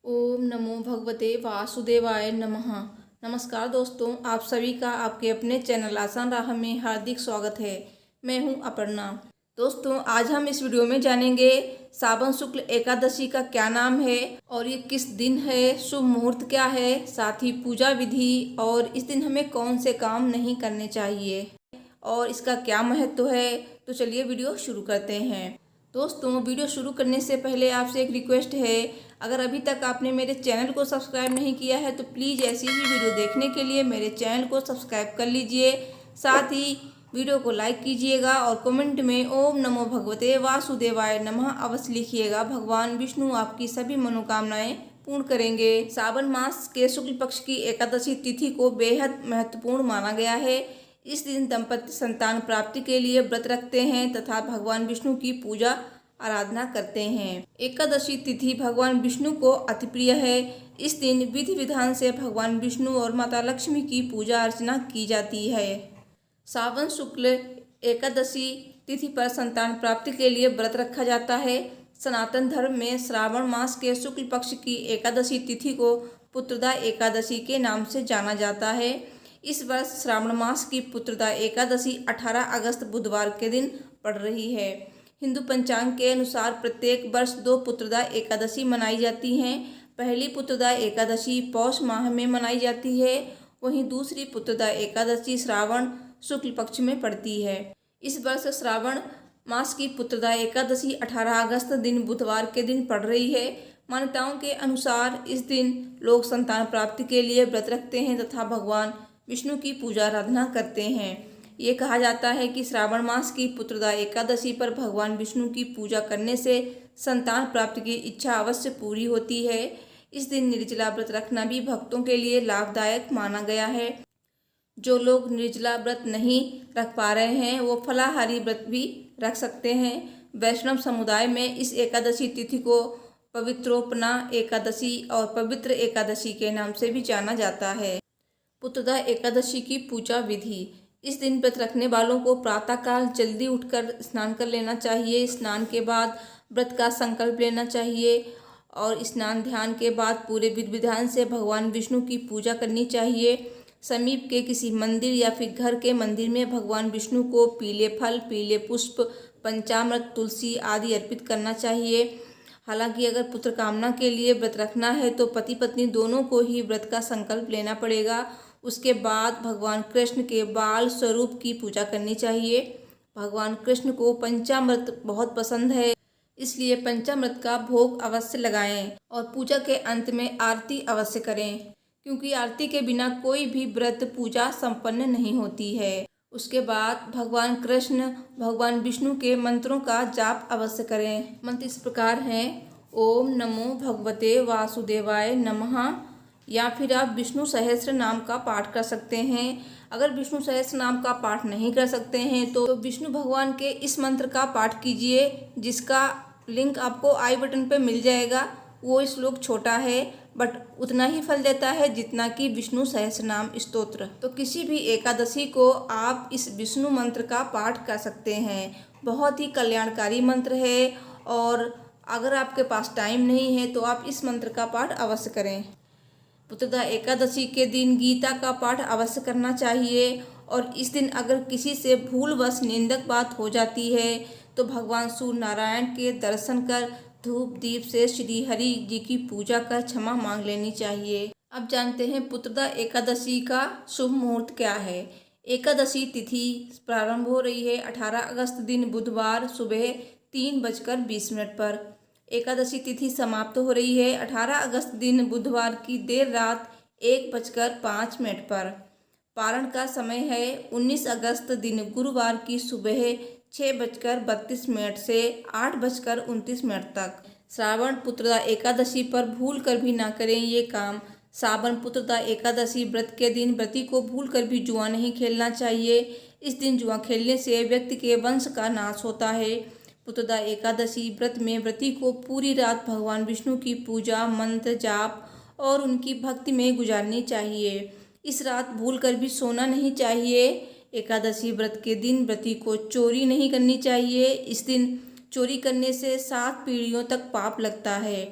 ओम नमो भगवते वासुदेवाय नमः। नमस्कार दोस्तों, आप सभी का आपके अपने चैनल आसान राह में हार्दिक स्वागत है। मैं हूं अपर्णा। दोस्तों, आज हम इस वीडियो में जानेंगे सावन शुक्ल एकादशी का क्या नाम है और ये किस दिन है, शुभ मुहूर्त क्या है, साथ ही पूजा विधि और इस दिन हमें कौन से काम नहीं करने चाहिए और इसका क्या महत्व है। तो चलिए वीडियो शुरू करते हैं। दोस्तों, वीडियो शुरू करने से पहले आपसे एक रिक्वेस्ट है, अगर अभी तक आपने मेरे चैनल को सब्सक्राइब नहीं किया है तो प्लीज़ ऐसी ही वीडियो देखने के लिए मेरे चैनल को सब्सक्राइब कर लीजिए। साथ ही वीडियो को लाइक कीजिएगा और कमेंट में ओम नमो भगवते वासुदेवाय नमः अवश्य लिखिएगा। भगवान विष्णु आपकी सभी मनोकामनाएं पूर्ण करेंगे। सावन मास के शुक्ल पक्ष की एकादशी तिथि को बेहद महत्वपूर्ण माना गया है। इस दिन दंपति संतान प्राप्ति के लिए व्रत रखते हैं तथा भगवान विष्णु की पूजा आराधना करते हैं। एकादशी तिथि भगवान विष्णु को अति प्रिय है। इस दिन विधि विधान से भगवान विष्णु और माता लक्ष्मी की पूजा अर्चना की जाती है। सावन शुक्ल एकादशी तिथि पर संतान प्राप्ति के लिए व्रत रखा जाता है। सनातन धर्म में श्रावण मास के शुक्ल पक्ष की एकादशी तिथि को पुत्रदा एकादशी के नाम से जाना जाता है। इस वर्ष श्रावण मास की पुत्रदा एकादशी 18 अगस्त बुधवार के दिन पड़ रही है। हिंदू पंचांग के अनुसार प्रत्येक वर्ष 2 पुत्रदा एकादशी मनाई जाती हैं। पहली पुत्रदा एकादशी पौष माह में मनाई जाती है, वहीं दूसरी पुत्रदा एकादशी श्रावण शुक्ल पक्ष में पड़ती है। इस वर्ष श्रावण मास की पुत्रदा एकादशी 18 अगस्त दिन बुधवार के दिन पड़ रही है। मान्यताओं के अनुसार इस दिन लोग संतान प्राप्ति के लिए व्रत रखते हैं तथा भगवान विष्णु की पूजा आराधना करते हैं। ये कहा जाता है कि श्रावण मास की पुत्रदा एकादशी पर भगवान विष्णु की पूजा करने से संतान प्राप्ति की इच्छा अवश्य पूरी होती है। इस दिन निर्जला व्रत रखना भी भक्तों के लिए लाभदायक माना गया है। जो लोग निर्जला व्रत नहीं रख पा रहे हैं वो फलाहारी व्रत भी रख सकते हैं। वैष्णव समुदाय में इस एकादशी तिथि को पवित्रोपना एकादशी और पवित्र एकादशी के नाम से भी जाना जाता है। पुत्रदा एकादशी की पूजा विधि। इस दिन व्रत रखने वालों को प्रातःकाल जल्दी उठकर स्नान कर लेना चाहिए। स्नान के बाद व्रत का संकल्प लेना चाहिए और स्नान ध्यान के बाद पूरे विधि विधान से भगवान विष्णु की पूजा करनी चाहिए। समीप के किसी मंदिर या फिर घर के मंदिर में भगवान विष्णु को पीले फल, पीले पुष्प, पंचामृत, तुलसी आदि अर्पित करना चाहिए। हालांकि अगर पुत्र कामना के लिए व्रत रखना है तो पति पत्नी दोनों को ही व्रत का संकल्प लेना पड़ेगा। उसके बाद भगवान कृष्ण के बाल स्वरूप की पूजा करनी चाहिए। भगवान कृष्ण को पंचामृत बहुत पसंद है, इसलिए पंचामृत का भोग अवश्य लगाएं और पूजा के अंत में आरती अवश्य करें, क्योंकि आरती के बिना कोई भी व्रत पूजा संपन्न नहीं होती है। उसके बाद भगवान कृष्ण भगवान विष्णु के मंत्रों का जाप अवश्य करें। मंत्र इस प्रकार हैं: ओम नमो भगवते वासुदेवाय नमः, या फिर आप विष्णु सहस्त्र नाम का पाठ कर सकते हैं। अगर विष्णु सहस्त्र नाम का पाठ नहीं कर सकते हैं तो विष्णु भगवान के इस मंत्र का पाठ कीजिए, जिसका लिंक आपको आई बटन पे मिल जाएगा। वो श्लोक छोटा है बट उतना ही फल देता है जितना कि विष्णु सहस्त्र नाम स्तोत्र। तो किसी भी एकादशी को आप इस विष्णु मंत्र का पाठ कर सकते हैं। बहुत ही कल्याणकारी मंत्र है और अगर आपके पास टाइम नहीं है तो आप इस मंत्र का पाठ अवश्य करें। पुत्रदा एकादशी के दिन गीता का पाठ अवश्य करना चाहिए और इस दिन अगर किसी से भूलवश निंदक बात हो जाती है तो भगवान सूर्य नारायण के दर्शन कर धूप दीप से श्री हरि जी की पूजा कर क्षमा मांग लेनी चाहिए। अब जानते हैं पुत्रदा एकादशी का शुभ मुहूर्त क्या है। एकादशी तिथि प्रारंभ हो रही है 18 अगस्त दिन बुधवार सुबह 3:20 पर। एकादशी तिथि समाप्त हो रही है 18 अगस्त दिन बुधवार की देर रात 1:05 पर। पारण का समय है 19 अगस्त दिन गुरुवार की सुबह 6:32 से 8:29 तक। श्रावण पुत्रदा एकादशी पर भूल कर भी ना करें ये काम। श्रावण पुत्रदा एकादशी व्रत के दिन व्रती को भूल कर भी जुआ नहीं खेलना चाहिए। इस दिन जुआ खेलने से व्यक्ति के वंश का नाश होता है। पुत्रदा एकादशी व्रत में व्रती को पूरी रात भगवान विष्णु की पूजा, मंत्र जाप और उनकी भक्ति में गुजारनी चाहिए। इस रात भूल कर भी सोना नहीं चाहिए। एकादशी व्रत के दिन व्रती को चोरी नहीं करनी चाहिए। इस दिन चोरी करने से 7 पीढ़ियों तक पाप लगता है।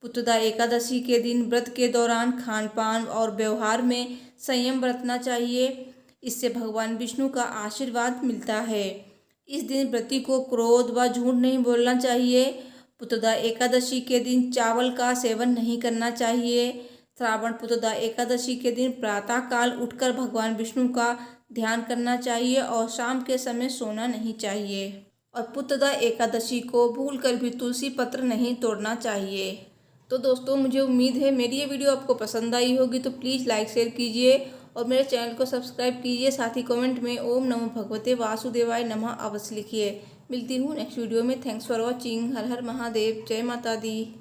पुत्रदा एकादशी के दिन व्रत के दौरान खान पान और व्यवहार में संयम बरतना चाहिए। इससे भगवान विष्णु का आशीर्वाद मिलता है। इस दिन व्रती को क्रोध व झूठ नहीं बोलना चाहिए। पुत्रदा एकादशी के दिन चावल का सेवन नहीं करना चाहिए। श्रावण पुत्रदा एकादशी के दिन प्रातः काल उठकर भगवान विष्णु का ध्यान करना चाहिए और शाम के समय सोना नहीं चाहिए। और पुत्रदा एकादशी को भूलकर भी तुलसी पत्र नहीं तोड़ना चाहिए। तो दोस्तों, मुझे उम्मीद है मेरी ये वीडियो आपको पसंद आई होगी, तो प्लीज़ लाइक शेयर कीजिए और मेरे चैनल को सब्सक्राइब कीजिए। साथ ही कमेंट में ओम नमो भगवते वासुदेवाय नमः अवश्य लिखिए। मिलती हूँ नेक्स्ट वीडियो में। Thanks for watching. हर हर महादेव। जय माता दी।